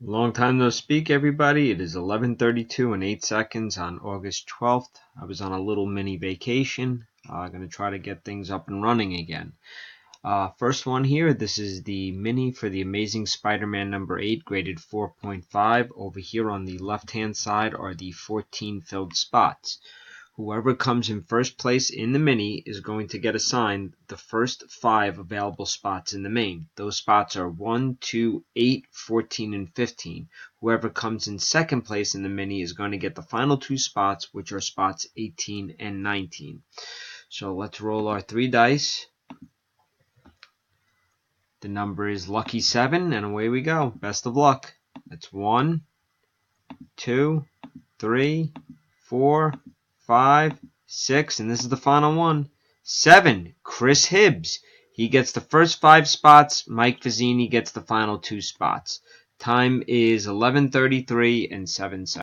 Long time no speak, everybody. It is 11:32 and 8 seconds on August 12th. I was on a little mini vacation. Going to try to get things up and running again. First one here. This is the mini for the Amazing Spider-Man number 8, graded 4.5. Over here on the left-hand side are the 14 filled spots. Whoever comes in first place in the mini is going to get assigned the first 5 available spots in the main. Those spots are 1, 2, 8, 14, and 15. Whoever comes in second place in the mini is going to get the final 2 spots, which are spots 18 and 19. So let's roll our 3 dice. The number is lucky 7, and away we go. Best of luck. That's 1, 2, 3, 4, 5, 6, and this is the final one. 7, Chris Hibbs. He gets the first 5 spots. Mike Fazzini gets the final 2 spots. Time is 11:33 and 7 seconds.